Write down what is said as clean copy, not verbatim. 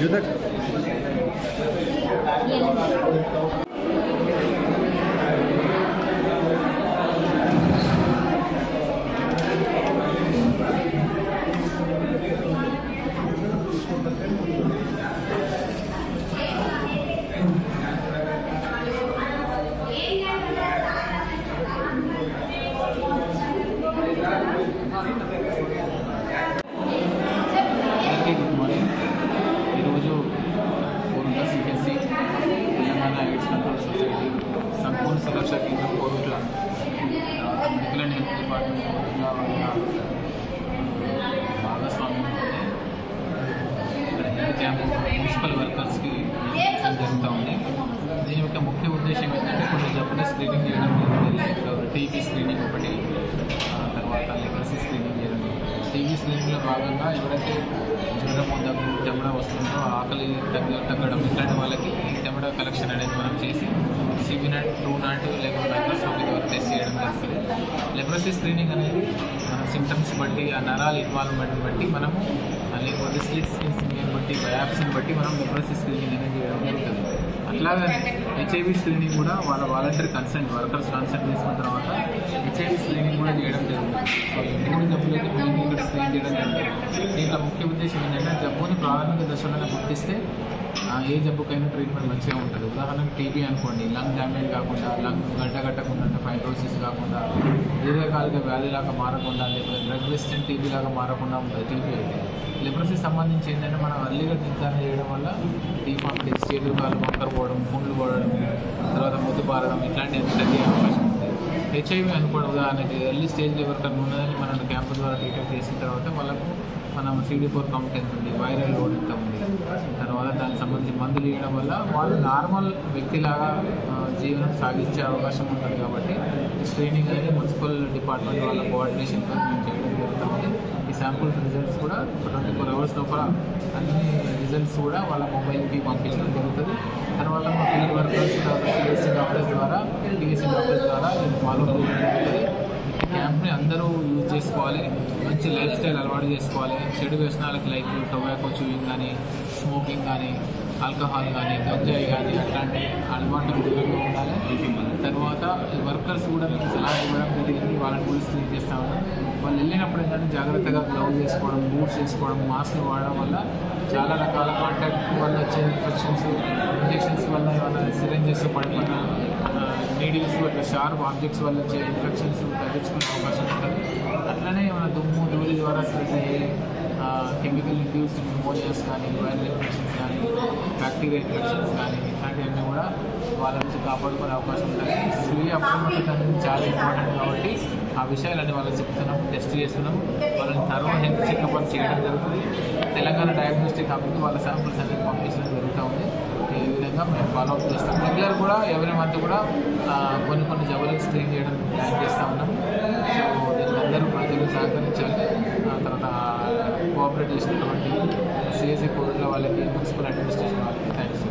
Judak. संपूर्ण सुरक्षा केंद्र Korutla medical and health department Korutla भागस्वाम्य हेल्थ कैंप मुन्सिपल वर्कर्स की जरूरता ఉంది దీని యొక్క ముఖ్య ఉద్దేశం ఏంటంటే కొన్ని జబ్బుల స్క్రీనింగ్ చేయడం లైక్ టీబీ స్క్రీనింగ్ ఒకటి తర్వాత లెప్రసీ స్క్రీనింగ్ చేయడం టీబీ స్క్రీనింగ్లో భాగంగా ఎవరైతే జ్వరము దగ్గు చెమడ వస్తుందో ఆకలి తగ్గడం ఇట్లాంటి వాళ్ళకి చెమడ కలెక్షన్ అనేది మనం చేసి సిబినట్ ట్రూనాట్ లేకపోతే మైక్రోస్కోపీ ద్వారా టెస్ట్ చేయడం జరుగుతుంది. లెప్రసీ స్క్రీనింగ్ అనేది మన సిమ్టమ్స్ బట్టి ఆ నరాల ఇన్వాల్వ్మెంట్ బట్టి మనము లేకపోతే స్లిట్ స్కిన్స్ బట్టి బయాప్సీని బట్టి మనం లెప్రసీ స్క్రీనింగ్ అనేది చేయడం జరుగుతుంది. అట్లాగనే హెచ్ఐవి స్క్రీనింగ్ కూడా వాళ్ళ వాలంటరీ కన్సెంట్ వర్కర్స్ కన్సెంట్ తీసుకున్న తర్వాత హెచ్ఐవి స్క్రీనింగ్ కూడా చేయడం జరుగుతుంది. సో ఈ మూడు జబ్బులైతే మెయిన్ ఇక్కడ స్క్రీన్ చేయడం జరుగుతుంది. దీంట్లో ముఖ్య ఉద్దేశం ఏంటంటే జబ్బుని ప్రాథమిక దశలోనే గుర్తిస్తే ఏ జబ్బుకైనా ట్రీట్మెంట్ మంచిగా ఉంటుంది. ఉదాహరణకు టీబీ అనుకోండి, లంగ్ డ్యామేజ్ కాకుండా, లంగ్ గడ్డగట్టకుండా, అంటే ఫైబ్రోసిస్ కాకుండా, దీర్ఘకాలిక వ్యాధిలాగా మారకుండా, లేకపోతే డ్రగ్ రెసిస్టెంట్ టీబీ లాగా మారకుండా ఉంటుంది టీబీ అయితే. లెప్రసీ సంబంధించి ఏంటంటే మనం అర్లీగా నిర్ధారణ చేయడం వల్ల డీఫార్మిటీస్, చేతులు కాళ్ళు వంకర పోవడం, పుండ్లు పోవడం, తర్వాత మొద్దు పారడం ఇట్లాంటివి తగ్గే అవకాశం ఉంది. హెచ్ఐవి అనుకోవడం ఉదాహరణకి ఎర్లీ స్టేజ్లో ఎవరికైనా ఉన్నదని మనం క్యాంపు ద్వారా డిటెక్ట్ చేసిన తర్వాత వాళ్ళకు మనం CD4 కౌంట్ ఎంత ఉంది, వైరల్ లోడ్ ఎంత ఉంది, తర్వాత దానికి సంబంధించి మందులు ఇవ్వడం వల్ల వాళ్ళు నార్మల్ వ్యక్తిలాగా జీవనం సాగించే అవకాశం ఉంటుంది. కాబట్టి స్క్రీనింగ్ అనేది మున్సిపల్ డిపార్ట్మెంట్ వాళ్ళ కోఆర్డినేషన్తో మేము చేయడం జరుగుతుంది. ఈ శాంపుల్స్ రిజల్ట్స్ కూడా 24 hours లోపల అన్ని రిజల్ట్స్ కూడా వాళ్ళ మొబైల్కి పంపించడం జరుగుతుంది. తర్వాత మా ఫీల్డ్ వర్కర్స్ PSC డాక్టర్స్ ద్వారా ఫాలో చేయడం జరుగుతుంది. క్యాంప్ని అందరూ యూజ్ చేసుకోవాలి, మంచి లైఫ్ స్టైల్ అలవాటు చేసుకోవాలి. చెడు వ్యసనాలకు లైక్ టొబాకో చూయింగ్ కానీ, స్మోకింగ్ కానీ, ఆల్కహాల్ కానీ, గంజాయి కానీ అట్లాంటి అలవాటు దూరంగా ఉండాలి. తర్వాత వర్కర్స్ కూడా మీకు సలహా ఇవ్వడం జరిగింది, వాళ్ళని కూడా స్క్రీన్ చేస్తూ ఉన్నాం. వాళ్ళు వెళ్ళినప్పుడు ఏంటంటే జాగ్రత్తగా గ్లౌజ్ వేసుకోవడం, బూట్స్ వేసుకోవడం, మాస్క్లు వాడడం వల్ల చాలా రకాల కాంటాక్ట్ వల్ల వచ్చే ఇన్ఫెక్షన్స్, ఇంజెక్షన్స్ వల్ల ఏమైనా సిరెంజెస్ పడిపోయిన నీడిల్స్ అట్లా షార్ప్ ఆబ్జెక్ట్స్ వల్ల వచ్చే ఇన్ఫెక్షన్స్ తగ్గించుకునే అవకాశం ఉంటుంది. అట్లనే ఏమైనా దుమ్ము ధూళి ద్వారా స్ప్రెడ్ అయ్యే కెమికల్ ఇండ్యూస్డ్ న్యూమోనియాస్ కానీ, వైరల్ ఇన్ఫెక్షన్స్ కానీ, బ్యాక్టీరియా ఇన్ఫెక్షన్స్ కానీ ఇట్లాంటివన్నీ కూడా వాళ్ళ నుంచి కాపాడుకునే అవకాశం ఉంటుంది. స్వీయ అప్రమత్తత అనేది చాలా ఇంపార్టెంట్ కాబట్టి ఆ విషయాలన్నీ వాళ్ళకి చెప్తున్నాం, టెస్ట్ చేస్తున్నాం, వాళ్ళని థరో హెల్త్ చెకప్ అని చేయడం జరుగుతుంది. తెలంగాణ డయాగ్నోస్టిక్ హబ్కి వాళ్ళ శాంపుల్స్ అనేది పంపించడం జరుగుతూ ఉంది. ఈ విధంగా మేము ఫాలోఅప్ చేస్తాం. రెగ్యులర్ కూడా ఎవరి మంత్ కూడా కొన్ని జబ్బులకు స్క్రీన్ చేయడం ప్లాన్ చేస్తూ ఉన్నాం. సో దీనికి అందరూ ప్రజలు సహకరించాలి. తర్వాత కోఆపరేట్ చేసినటువంటి CSC కోర్టుల వాళ్ళకి, మున్సిపల్ అడ్మినిస్ట్రేషన్ వాళ్ళకి థ్యాంక్స్.